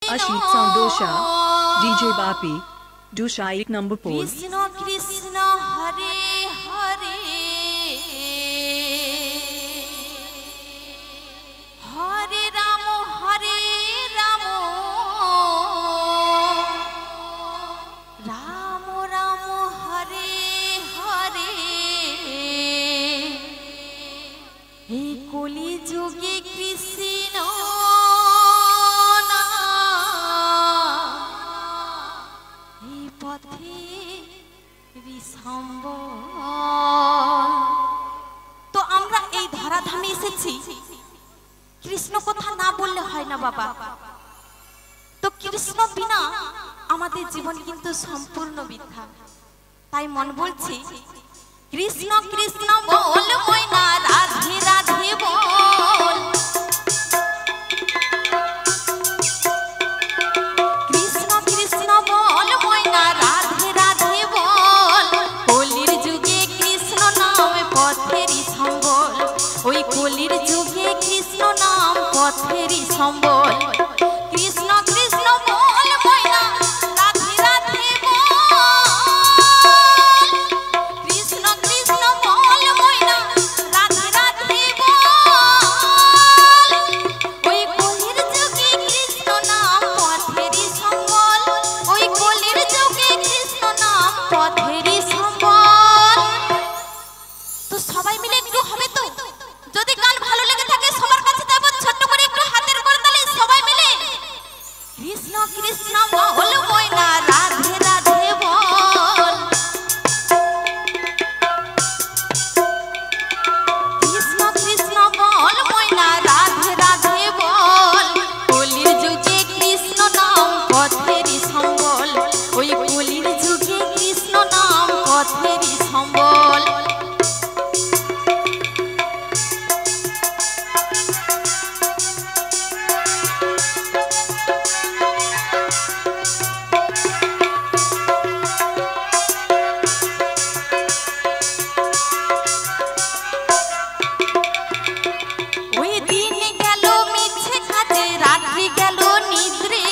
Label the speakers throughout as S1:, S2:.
S1: Ashit Sandosha, DJ Bapi, Dusha 1 number pole.
S2: Krishna Krishna Hare Hare Hare Ramo Hare Ramo Ramo Ramo Hare Hare Hey Koli Juge Krishna तो আমরা এই ধরাধামে এসেছি কৃষ্ণ কথা না বললে হয় না বাবা তো কৃষ্ণ বিনা আমাদের জীবন কিন্তু সম্পূর্ণ বৃথা তাই মন বলছে কৃষ্ণ কৃষ্ণ বল ময়না রাধে রাধে বল কৃষ্ণ কৃষ্ণ বল ময়না রাধে রাধে বল কলির যুগে কৃষ্ণ নাম পথেরই সম্বল ওই কলির যুগে কৃষ্ণ নাম পথেরই সম্বল কৃষ্ণ কৃষ্ণ বল ময়না রাধে রাধে বল কৃষ্ণ কৃষ্ণ বল ময়না রাধে রাধে বল ওই কলির যুগে কৃষ্ণ নাম পথেরই সম্বল ওই কলির যুগে কৃষ্ণ নাম পথেরই সম্বল তো সবাই মিলে একটু হবে তো যদি গান ভালো লেগে থাকে সবার কাছে দেব ছোট করে একটু হাতের করতালি সবাই মিলে কৃষ্ণ কৃষ্ণ বল ময়না রাধে রাধে বল কৃষ্ণ কৃষ্ণ বল ময়না রাধে রাধে বল কলির যুগে কৃষ্ণ নাম পথেরই সম্বল ওই কলির যুগে কৃষ্ণ নাম পথেরই সম্বল ওই দিন গেল মিছে কাজে রাত্রি গেল নিদ্রে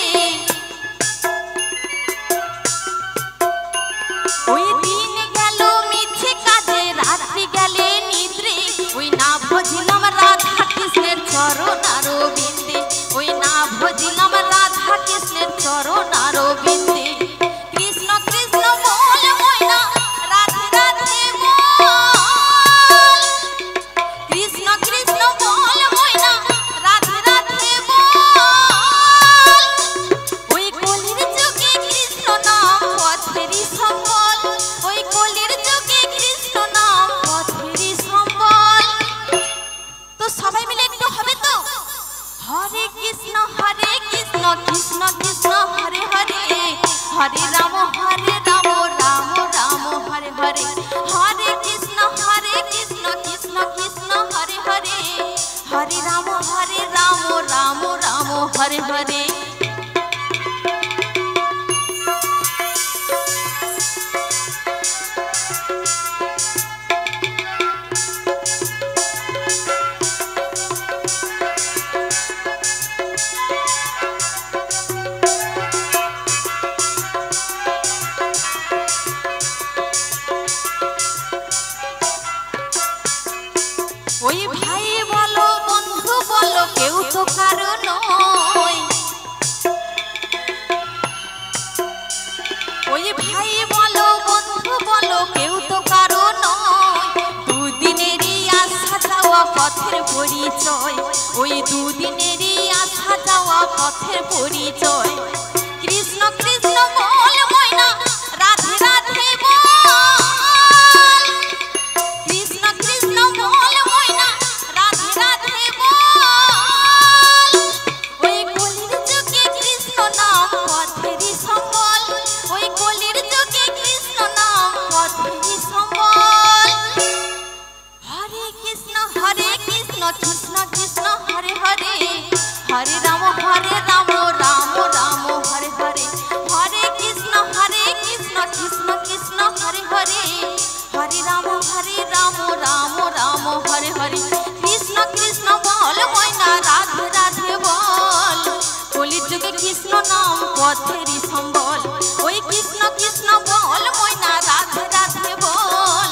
S2: ওই দিন গেল মিছে কাজে রাত্রি গেলে নিদ্রে ওই না ভজিলাম রাধা কৃষ্ণের চরণ আর বিন্দে ওই না ভজিলাম রাধা কৃষ্ণের চরণ আর বিন্দে কৃষ্ণ কৃষ্ণ বল ময়না রাধে রাধে বল কৃষ্ণ কৃষ্ণ বল ময়না রাধে রাধে বল ওই কলির যুগে কৃষ্ণ নাম পথেরই সম্বল ওই কলির যুগে কৃষ্ণ নাম পথেরই সম্বল তো সবাই মিলে একটু হবে তো হরে কৃষ্ণ কৃষ্ণ কৃষ্ণ হরে হরে হরে রাম রাম রাম হরে হরে হরে কৃষ্ণ কৃষ্ণ কৃষ্ণ হরে হরে হরে রাম রাম রাম হরে হরে ওই ভাই বলো বন্ধু বলো কেউ তো কারো নয় ওই ভাই বলো বন্ধু বলো কেউ তো কারো নয় দুদিনেরই আসা যাওয়া পথের পরিচয় ওই দুদিনেরই আসা যাওয়া পথের পরিচয় কৃষ্ণ কৃষ্ণ বল ময়না রাধে রাধে বল কৃষ্ণ কৃষ্ণ বল ময়না রাধে রাধে বল ওই কলির যুগে কৃষ্ণ নাম পথেরই সম্বল ওই কলির যুগে কৃষ্ণ নাম পথেরই সম্বল হরে কৃষ্ণ কৃষ্ণ কৃষ্ণ হরে হরে হরে রাম রাম রাম নাম পথেরই সম্বল ওই কৃষ্ণ কৃষ্ণ বল ময়না রাধে রাধে বল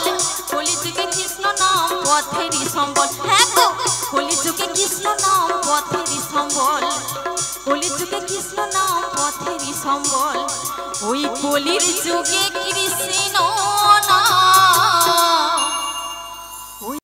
S2: কলিযুগে কৃষ্ণ নাম পথেরই সম্বল হ্যাঁ গো কলিযুগে কৃষ্ণ নাম পথেরই সম্বল কলিযুগে কৃষ্ণ নাম পথেরই সম্বল ওই কলির যুগে কৃষ্ণ